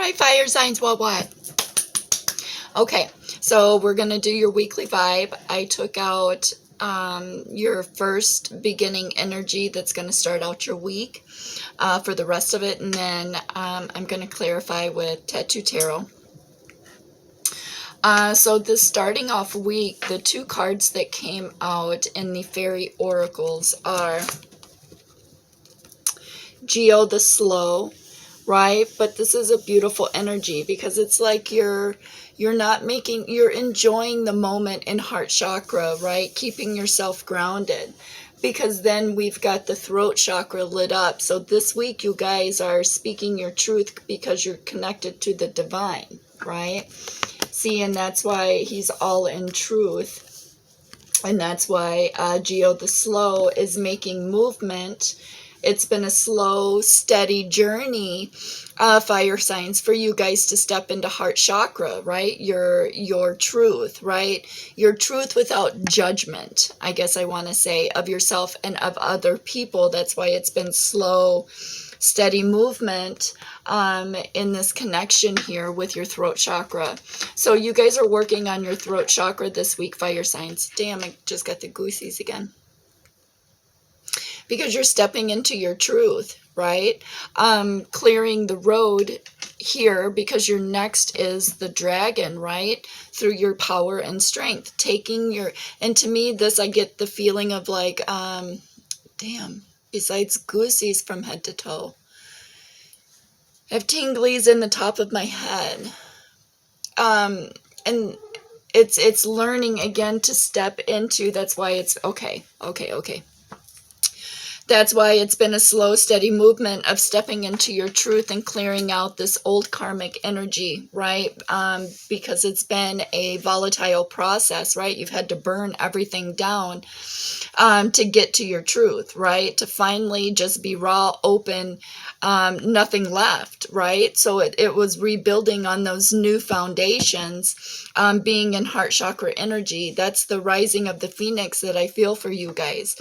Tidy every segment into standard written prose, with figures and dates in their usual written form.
right, fire signs, what? Okay, so we're going to do your weekly vibe. I took out your first beginning energy that's going to start out your week for the rest of it, and then I'm going to clarify with Tattoo Tarot. So this starting off week, the two cards that came out in the Fairy Oracles are Geoooo the Slow, right? But this is a beautiful energy because it's like you're enjoying the moment in heart chakra, right? Keeping yourself grounded, because then we've got the throat chakra lit up. So this week you guys are speaking your truth because you're connected to the divine, right? See, and that's why he's all in truth. And that's why Geoooo the Slow is making movement. It's been a slow, steady journey, fire signs, for you guys to step into heart chakra, right? Your truth, right? Your truth without judgment, I guess I want to say, of yourself and of other people. That's why it's been slow, steady movement in this connection here with your throat chakra. So you guys are working on your throat chakra this week, fire signs. Damn, I just got the goosies again. Because you're stepping into your truth, right? Clearing the road here, because your next is the dragon, right? Through your power and strength, taking your, and to me, this, I get the feeling of like, damn, besides goosies from head to toe, I have tinglies in the top of my head. And it's learning again to step into, that's why it's, okay. That's why it's been a slow, steady movement of stepping into your truth and clearing out this old karmic energy, right? Because it's been a volatile process, right? You've had to burn everything down to get to your truth, right? To finally just be raw, open, nothing left, right? So it was rebuilding on those new foundations, being in heart chakra energy. That's the rising of the phoenix that I feel for you guys.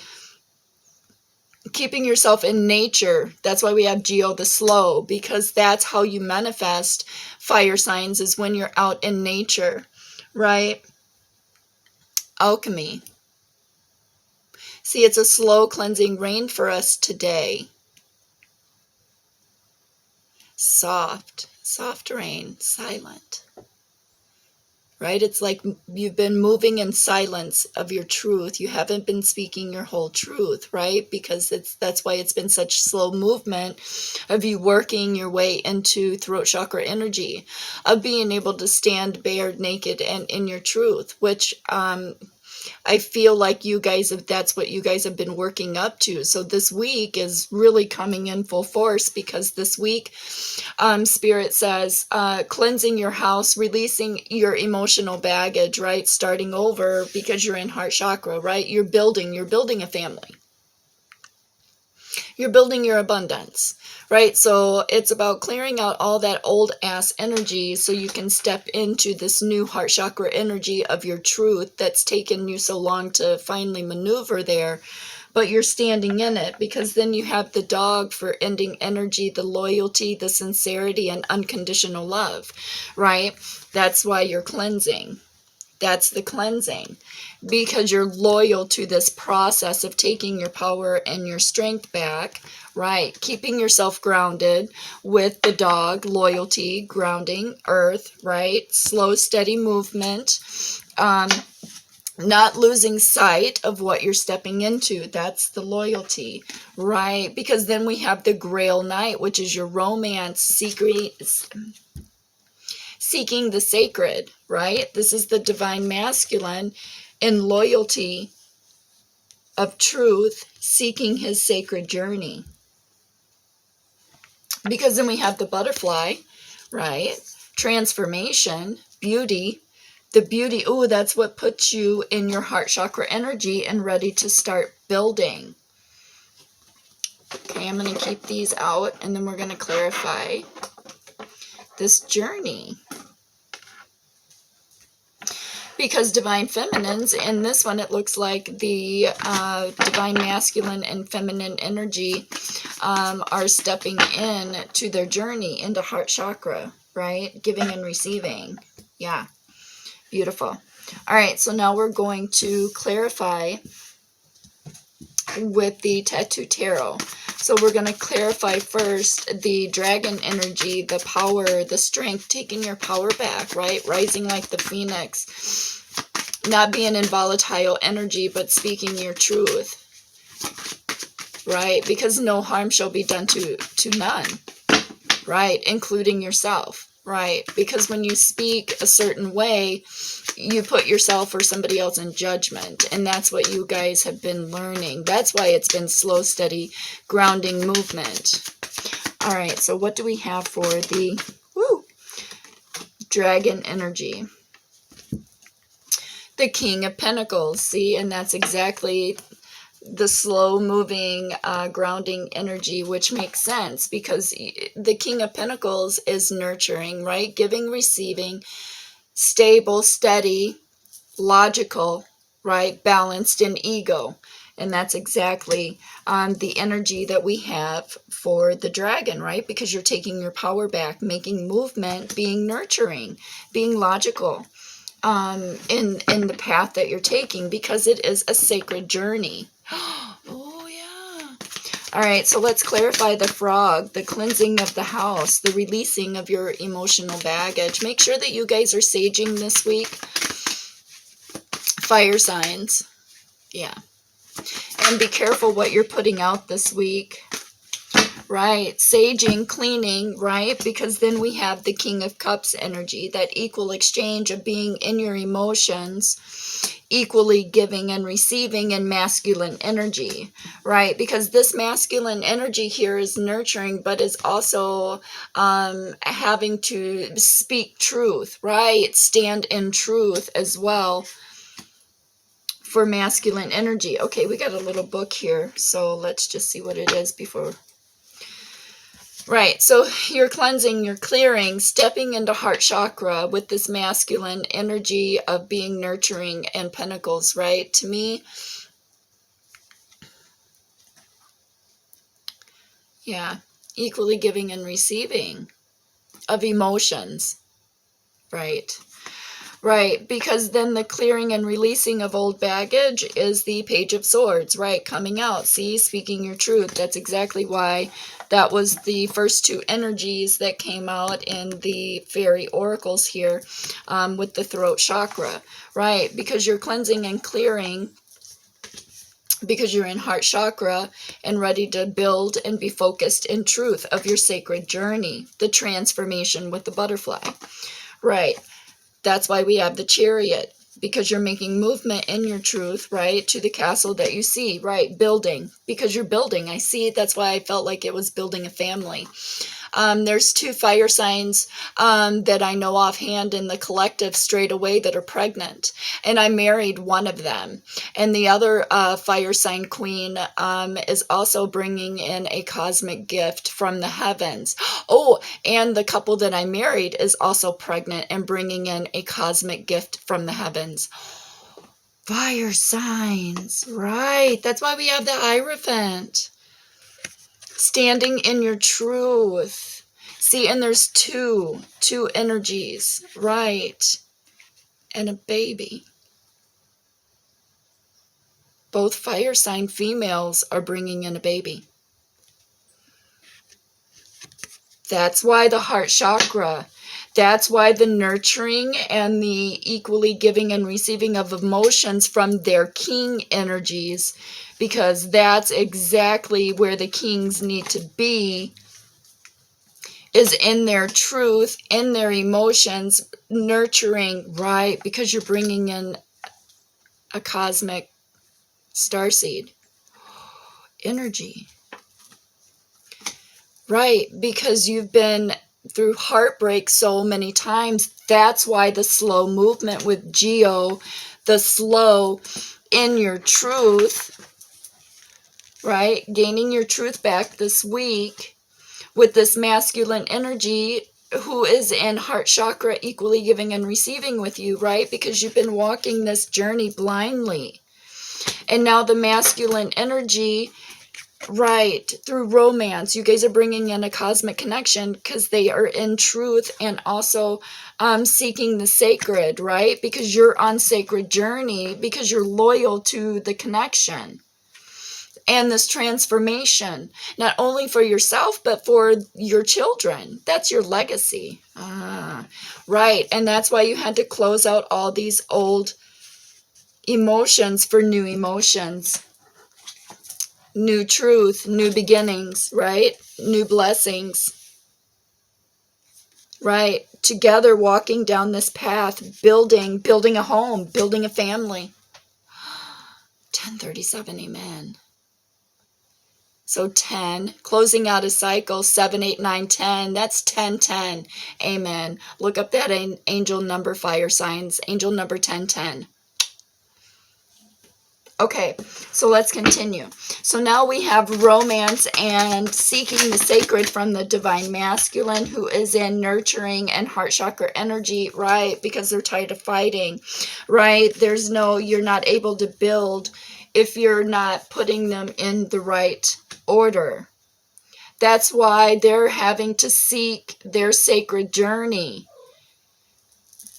Keeping yourself in nature. That's why we have Geoooo the Slow, because that's how you manifest, fire signs, is when you're out in nature, right? Alchemy. See, it's a slow cleansing rain for us today. Soft rain, silent. Right? It's like you've been moving in silence of your truth. You haven't been speaking your whole truth, right? Because that's why it's been such slow movement of you working your way into throat chakra energy, of being able to stand bare, naked, and in your truth, which I feel like you guys have, that's what you guys have been working up to. So this week is really coming in full force, because this week, Spirit says, cleansing your house, releasing your emotional baggage, right? Starting over, because you're in heart chakra, right? You're building a family. You're building your abundance, right? So it's about clearing out all that old ass energy so you can step into this new heart chakra energy of your truth that's taken you so long to finally maneuver there. But you're standing in it, because then you have the dog for ending energy, the loyalty, the sincerity, and unconditional love, right? That's why you're cleansing. That's the cleansing, because you're loyal to this process of taking your power and your strength back, right? Keeping yourself grounded with the dog, loyalty, grounding, earth, right? Slow, steady movement, not losing sight of what you're stepping into. That's the loyalty, right? Because then we have the Grail Knight, which is your romance, seeking the sacred, right? This is the divine masculine in loyalty of truth, seeking his sacred journey. Because then we have the butterfly, right? Transformation, beauty. The beauty, oh, that's what puts you in your heart chakra energy and ready to start building. Okay, I'm going to keep these out, and then we're going to clarify this journey. Because divine feminines, in this one, it looks like the divine masculine and feminine energy are stepping in to their journey into heart chakra, right? Giving and receiving. Yeah, beautiful. All right, so now we're going to clarify with the Tattoo Tarot. So we're going to clarify first the dragon energy, the power, the strength, taking your power back, right? Rising like the phoenix. Not being in volatile energy, but speaking your truth, right? Because no harm shall be done to none, right? Including yourself, right? Because when you speak a certain way, you put yourself or somebody else in judgment. And that's what you guys have been learning. That's why it's been slow, steady, grounding movement. All right, so what do we have for the dragon energy? The King of Pentacles, see? And that's exactly the slow-moving, grounding energy, which makes sense because the King of Pentacles is nurturing, right? Giving, receiving, stable, steady, logical, right? Balanced, and ego. And that's exactly the energy that we have for the dragon, right? Because you're taking your power back, making movement, being nurturing, being logical. In the path that you're taking, because it is a sacred journey. Oh yeah. All right, so let's clarify the frog, the cleansing of the house, the releasing of your emotional baggage. Make sure that you guys are saging this week. Fire signs. Yeah. And be careful what you're putting out this week. Right, saging, cleaning, right? Because then we have the King of Cups energy, that equal exchange of being in your emotions, equally giving and receiving, and masculine energy, right? Because this masculine energy here is nurturing, but is also having to speak truth, right? Stand in truth as well for masculine energy. Okay, we got a little book here, so let's just see what it is before... Right, so you're cleansing, you're clearing, stepping into heart chakra with this masculine energy of being nurturing and pentacles, right? To me, yeah, equally giving and receiving of emotions, right? Right, because then the clearing and releasing of old baggage is the Page of Swords, right? Coming out, see, speaking your truth. That's exactly why that was the first two energies that came out in the fairy oracles here with the throat chakra, right? Because you're cleansing and clearing, because you're in heart chakra and ready to build and be focused in truth of your sacred journey, the transformation with the butterfly, right? That's why we have the Chariot, because you're making movement in your truth, right, to the castle that you see, right, building, because you're building. I see it. That's why I felt like it was building a family. There's two fire signs that I know offhand in the collective straight away that are pregnant, and I married one of them. And the other fire sign queen is also bringing in a cosmic gift from the heavens. Oh, and the couple that I married is also pregnant and bringing in a cosmic gift from the heavens. Fire signs, right? That's why we have the Hierophant. Standing in your truth. See, and there's two energies, right? And a baby. Both fire sign females are bringing in a baby. That's why the heart chakra. That's why the nurturing and the equally giving and receiving of emotions from their king energies, because that's exactly where the kings need to be, is in their truth, in their emotions, nurturing, right? Because you're bringing in a cosmic starseed energy, right? Because you've been through heartbreak so many times. That's why the slow movement with geoooo, the slow in your truth, right? Gaining your truth back this week with this masculine energy who is in heart chakra, equally giving and receiving with you, right? Because you've been walking this journey blindly. And now the masculine energy Right, through romance. You guys are bringing in a cosmic connection because they are in truth and also seeking the sacred, right? Because you're on sacred journey, because you're loyal to the connection and this transformation, not only for yourself, but for your children. That's your legacy. Right, and that's why you had to close out all these old emotions for new emotions. New truth, new beginnings, right? New blessings, right? Together walking down this path, building a home, building a family. 1037, amen. So 10, closing out a cycle, 7, 8, 9, 10. That's 1010, amen. Look up that angel number, fire signs, angel number 1010. Okay, so let's continue. So now we have romance and seeking the sacred from the divine masculine, who is in nurturing and heart chakra energy, right? Because they're tired of fighting, right? You're not able to build if you're not putting them in the right order. That's why they're having to seek their sacred journey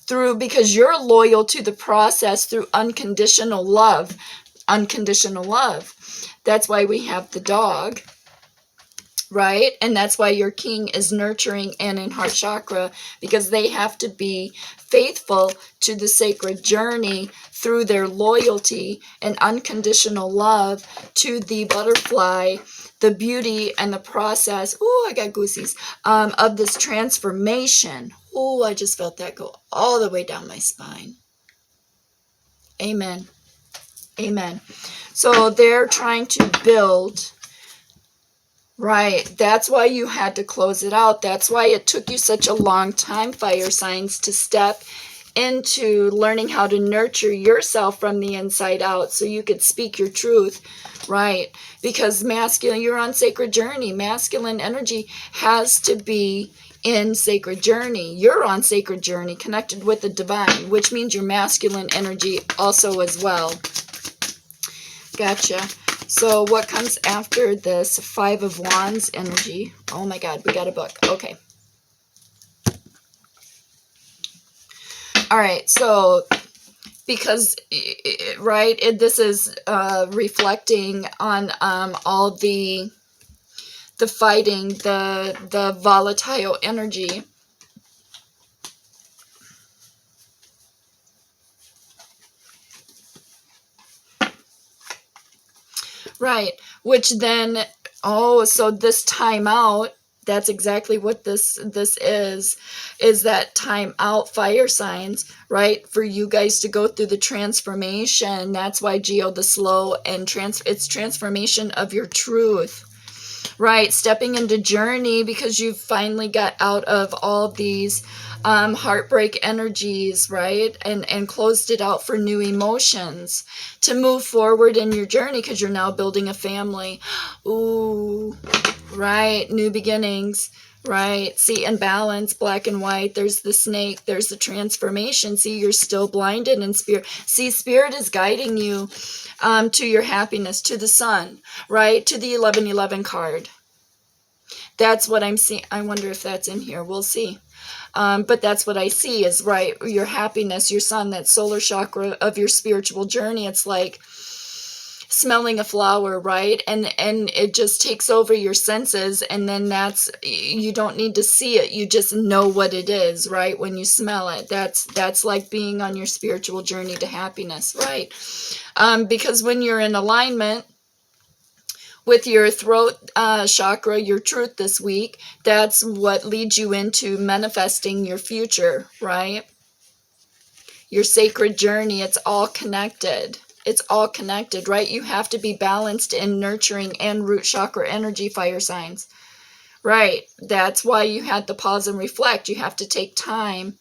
through, because you're loyal to the process through unconditional love. Unconditional love. That's why we have the dog, right? And that's why your king is nurturing and in heart chakra, because they have to be faithful to the sacred journey through their loyalty and unconditional love to the butterfly, the beauty and the process. Oh, I got goosies, of this transformation. Oh, I just felt that go all the way down my spine. Amen. Amen. So they're trying to build, right? That's why you had to close it out. That's why it took you such a long time, fire signs, to step into learning how to nurture yourself from the inside out so you could speak your truth, right? Because masculine, you're on sacred journey. Masculine energy has to be in sacred journey. You're on sacred journey, connected with the divine, which means your masculine energy also as well. Gotcha. So what comes after this? 5 of Wands energy. Oh my God, we got a book. Okay. All right. So because, right, this is reflecting on all the fighting, the volatile energy. Right, which then, so this time out, that's exactly what this is that time out, fire signs, right? For you guys to go through the transformation. That's why Geo, the slow and it's transformation of your truth, right? Stepping into journey because you finally got out of all these heartbreak energies, right? And closed it out for new emotions to move forward in your journey because you're now building a family. Ooh, right. New beginnings, right? See, and balance, black and white. There's the snake. There's the transformation. See, you're still blinded in spirit. See, spirit is guiding you to your happiness, to the sun, right? To the 1111 card. That's what I'm seeing. I wonder if that's in here. We'll see. But that's what I see is, right, your happiness, your sun, that solar chakra of your spiritual journey. It's like smelling a flower, right? And it just takes over your senses, and then you don't need to see it. You just know what it is, right? When you smell it, that's like being on your spiritual journey to happiness, right? Because when you're in alignment with your throat chakra, your truth this week, that's what leads you into manifesting your future, right? Your sacred journey, it's all connected. It's all connected, right? You have to be balanced in nurturing and root chakra energy, fire signs, right? That's why you had to pause and reflect. You have to take time,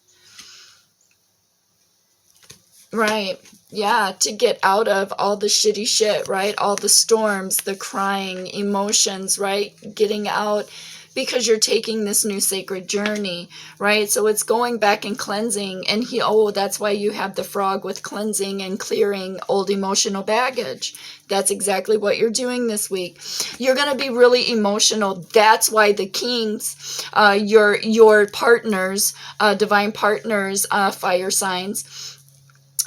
right? Yeah, to get out of all the shitty shit, right? All the storms, the crying emotions, right? Getting out, because you're taking this new sacred journey, right? So it's going back and cleansing, and that's why you have the frog with cleansing and clearing old emotional baggage. That's exactly what you're doing this week. You're going to be really emotional. That's why the kings, your partners, divine partners, fire signs,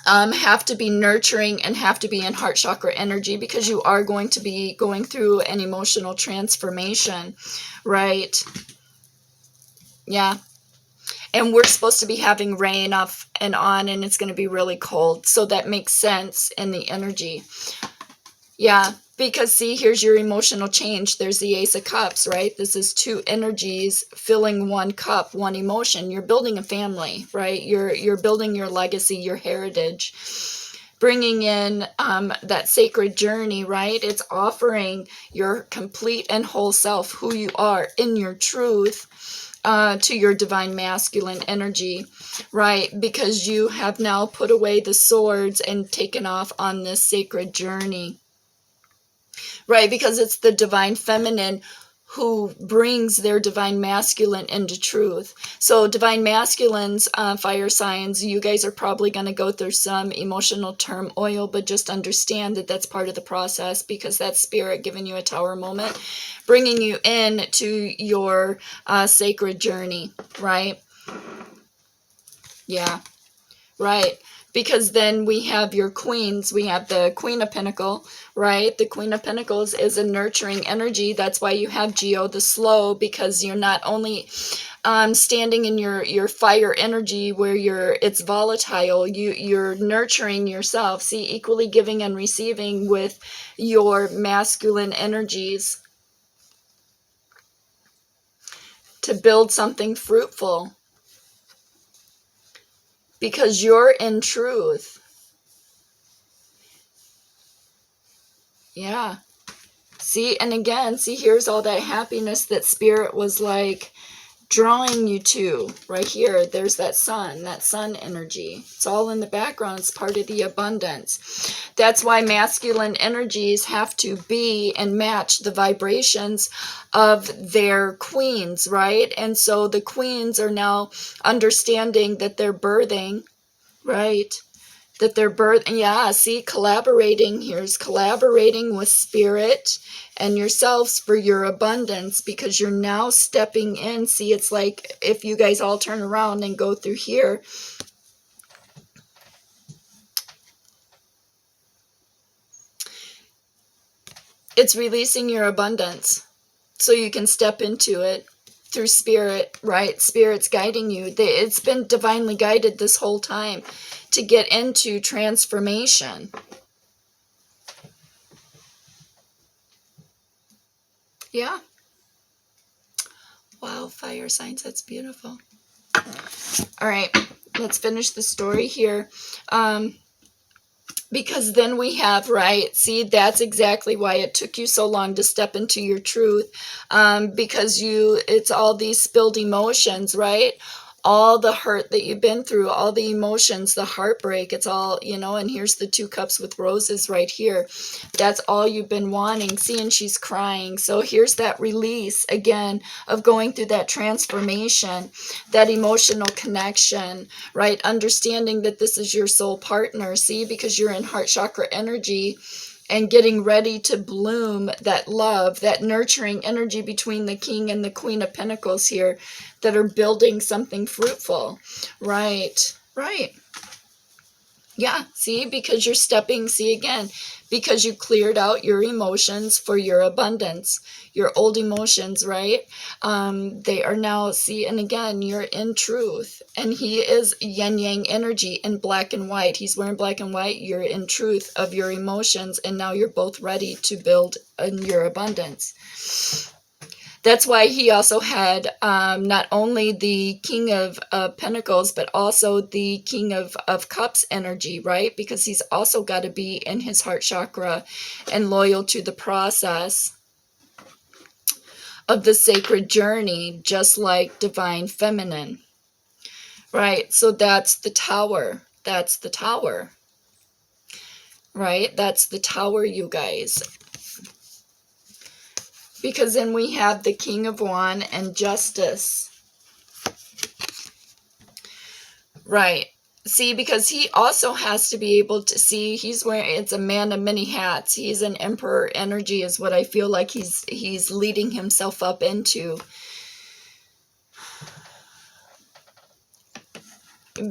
have to be nurturing and have to be in heart chakra energy, because you are going to be going through an emotional transformation, right? Yeah. And we're supposed to be having rain off and on, and it's going to be really cold. So that makes sense in the energy. Yeah, because see, here's your emotional change. There's the Ace of Cups, right? This is two energies filling one cup, one emotion. You're building a family, right? You're building your legacy, your heritage, bringing in that sacred journey, right? It's offering your complete and whole self, who you are in your truth, to your divine masculine energy, right? Because you have now put away the swords and taken off on this sacred journey. Right, because it's the divine feminine who brings their divine masculine into truth. So divine masculines, fire signs, you guys are probably going to go through some emotional turmoil, but just understand that that's part of the process, because that's spirit giving you a tower moment, bringing you in to your sacred journey, right? Yeah, right. Because then we have your queens. We have the Queen of Pentacles, right? The Queen of Pentacles is a nurturing energy. That's why you have Geo the slow, because you're not only standing in your fire energy where it's volatile, you're nurturing yourself. See, equally giving and receiving with your masculine energies to build something fruitful, because you're in truth. Yeah. See, and again, see, here's all that happiness that spirit was like drawing you to right here. There's that sun energy. It's all in the background. It's part of the abundance. That's why masculine energies have to be and match the vibrations of their queens, right? And so the queens are now understanding that they're birthing, right? That they're yeah, see, collaborating. Here's collaborating with spirit and yourselves for your abundance, because you're now stepping in. See, it's like if you guys all turn around and go through here, it's releasing your abundance so you can step into it through spirit, right? Spirit's guiding you. It's been divinely guided this whole time to get into transformation. Yeah. Wow, fire signs, that's beautiful. All right, let's finish the story here. Because then we have, right, see, that's exactly why it took you so long to step into your truth, because it's all these spilled emotions, right? All the hurt that you've been through, all the emotions, the heartbreak, it's all, and here's the 2 cups with roses right here. That's all you've been wanting. See, and she's crying. So here's that release again of going through that transformation, that emotional connection, right? Understanding that this is your soul partner, see, because you're in heart chakra energy, and getting ready to bloom that love, that nurturing energy between the King and the Queen of Pentacles here, that are building something fruitful. Right, right. Yeah, see, because you're stepping, see again, because you cleared out your emotions for your abundance, your old emotions, right? They are now, see, and again, you're in truth. And he is yin-yang energy in black and white. He's wearing black and white. You're in truth of your emotions, and now you're both ready to build in your abundance. That's why he also had not only the King of Pentacles, but also the King of Cups energy, right? Because he's also got to be in his heart chakra and loyal to the process of the sacred journey, just like divine feminine, right? So that's the tower. That's the tower, right? That's the tower, you guys. Because then we have the King of Wands and Justice. Right. See, because he also has to be able to see, he's wearing, it's a man of many hats. He's an emperor energy is what I feel like he's leading himself up into.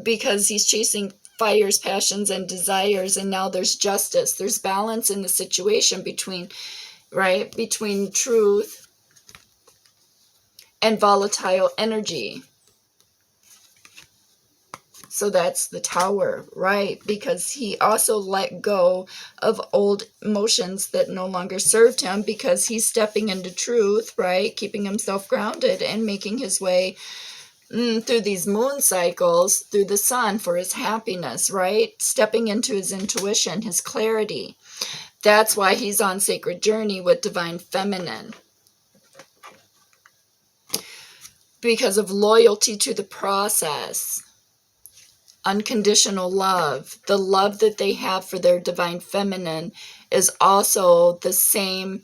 Because he's chasing fires, passions, and desires, and now there's justice. There's balance in the situation between, right, between truth and volatile energy. So that's the Tower, right? Because he also let go of old emotions that no longer served him, because he's stepping into truth, right? Keeping himself grounded and making his way through these moon cycles, through the sun for his happiness, right? Stepping into his intuition, his clarity. That's why he's on sacred journey with divine feminine. Because of loyalty to the process. Unconditional love. The love that they have for their divine feminine is also the same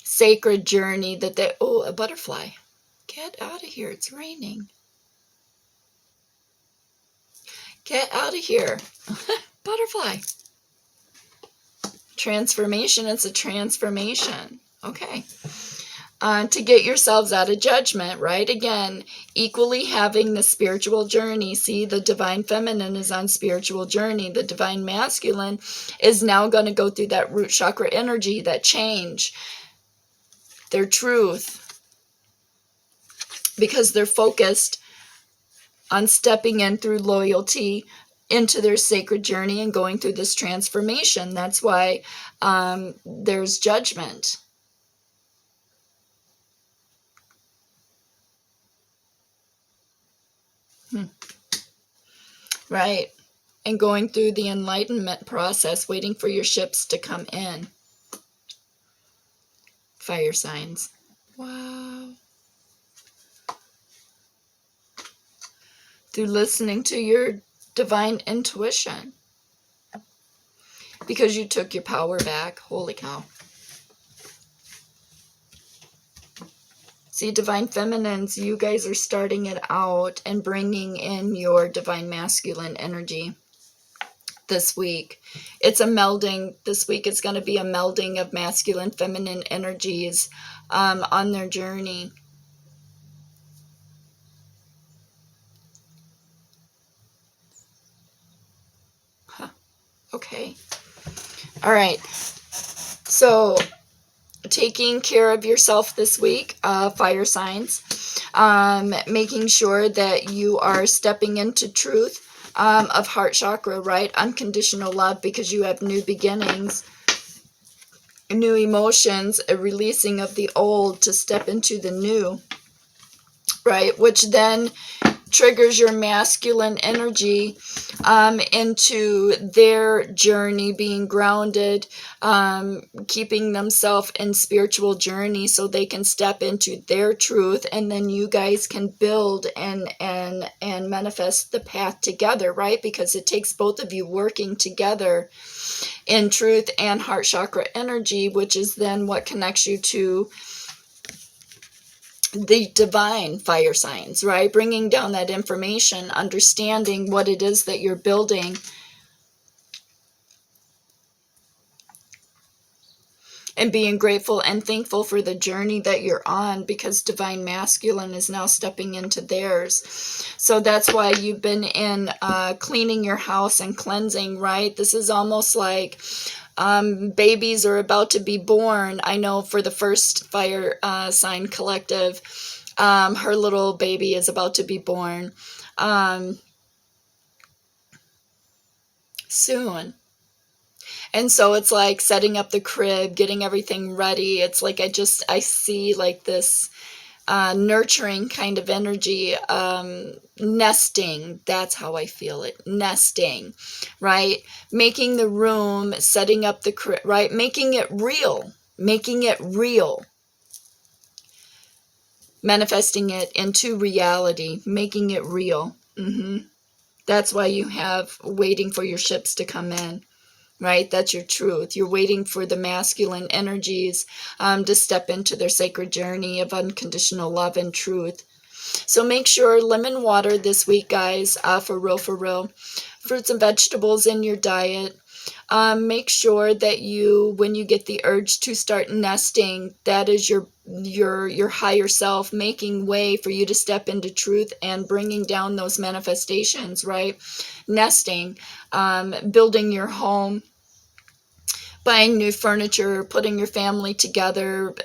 sacred journey that they... Oh, a butterfly. Get out of here. It's raining. Get out of here. Butterfly. Transformation. It's a transformation. Okay. To get yourselves out of judgment, right? Again, equally having the spiritual journey. See, the divine feminine is on spiritual journey. The divine masculine is now going to go through that root chakra energy, that change, their truth, because they're focused on stepping in through loyalty into their sacred journey and going through this transformation. That's why there's judgment. Right. And going through the enlightenment process, waiting for your ships to come in. Fire signs. Wow. Through listening to your divine intuition. Because you took your power back. Holy cow. See, divine feminines, you guys are starting it out and bringing in your divine masculine energy this week. It's a melding. This week it's going to be a melding of masculine, feminine energies on their journey. Huh. Okay. All right. So... taking care of yourself this week, fire signs, making sure that you are stepping into truth of heart chakra, right? Unconditional love, because you have new beginnings, new emotions, a releasing of the old to step into the new, right? Which then triggers your masculine energy into their journey, being grounded, keeping themselves in spiritual journey so they can step into their truth, and then you guys can build and manifest the path together, right? Because it takes both of you working together in truth and heart chakra energy, which is then what connects you to the divine fire signs, right? Bringing down that information, understanding what it is that you're building, and being grateful and thankful for the journey that you're on, because divine masculine is now stepping into theirs. So that's why you've been in cleaning your house and cleansing, right? This is almost like babies are about to be born. I know for the first fire sign collective, her little baby is about to be born soon. And so it's like setting up the crib, getting everything ready. It's like I see like this nurturing kind of energy, nesting. That's how I feel it. Nesting, right? Making the room, setting up the crib, right? Making it real. Making it real. Manifesting it into reality. Making it real. That's why you have waiting for your ships to come in. right? That's your truth. You're waiting for the masculine energies to step into their sacred journey of unconditional love and truth. So make sure lemon water this week, guys, for real, for real. Fruits and vegetables in your diet. Make sure that you, when you get the urge to start nesting, that is your higher self making way for you to step into truth and bringing down those manifestations, right? Nesting, building your home, buying new furniture, putting your family together,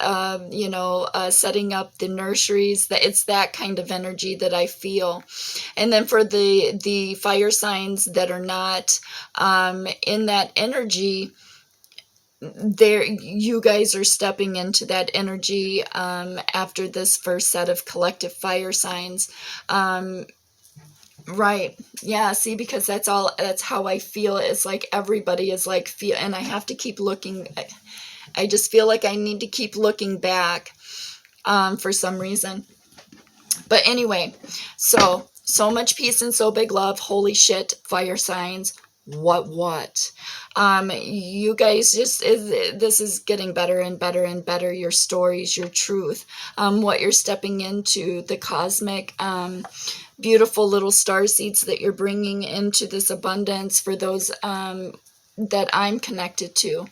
setting up the nurseries. That it's that kind of energy that I feel. And then for the fire signs that are not in that energy, there you guys are stepping into that energy after this first set of collective fire signs. Right. Yeah, see, because that's how I feel. It's like everybody is like feel, and I have to keep looking. I just feel like I need to keep looking back for some reason. But anyway, so much peace and so big love. Holy shit, fire signs. What? You guys this is getting better and better and better. Your stories, your truth, what you're stepping into, the cosmic, beautiful little star seeds that you're bringing into this abundance for those that I'm connected to.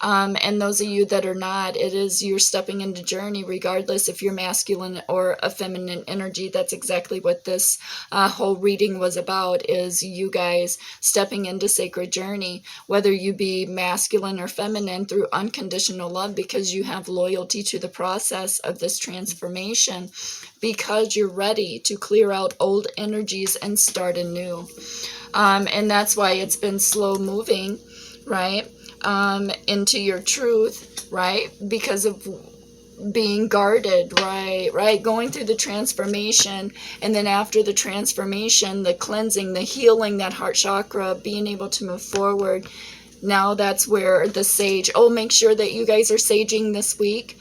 And those of you that are not, it is you're stepping into journey regardless if you're masculine or a feminine energy. That's exactly what this whole reading was about, is you guys stepping into sacred journey, whether you be masculine or feminine, through unconditional love, because you have loyalty to the process of this transformation, because you're ready to clear out old energies and start anew. And that's why it's been slow moving, right? Into your truth, right? Because of being guarded, right? Going through the transformation, and then after the transformation, the cleansing, the healing, that heart chakra, being able to move forward. Now that's where the sage, make sure that you guys are saging this week,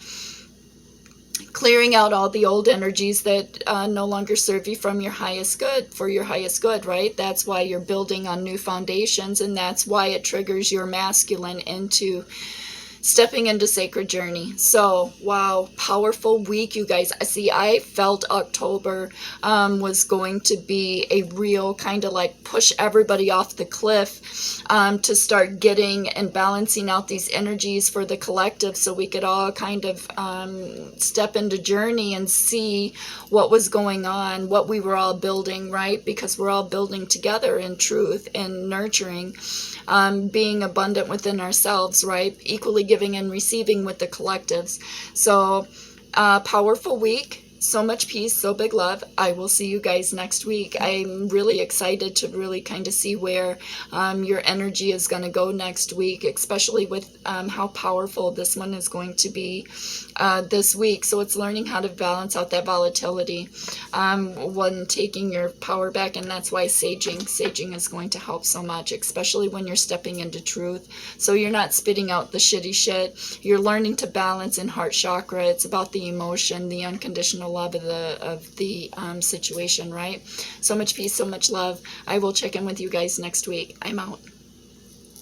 clearing out all the old energies that no longer serve you from your highest good, for your highest good, right? That's why you're building on new foundations, and that's why it triggers your masculine into stepping into sacred journey. So, wow, powerful week, you guys. See, I felt October was going to be a real kind of like push everybody off the cliff to start getting and balancing out these energies for the collective, so we could all kind of step into journey and see what was going on, what we were all building, right? Because we're all building together in truth and nurturing, being abundant within ourselves, right? Equally giving and receiving with the collectives. So powerful week. So much peace, so big love. I will see you guys next week. I'm really excited to really kind of see where your energy is going to go next week, especially with how powerful this one is going to be this week. So it's learning how to balance out that volatility when taking your power back, and that's why saging is going to help so much, especially when you're stepping into truth. So you're not spitting out the shitty shit. You're learning to balance in heart chakra. It's about the emotion, the unconditional love of the situation, right? So much peace, so much love. I will check in with you guys next week. I'm out.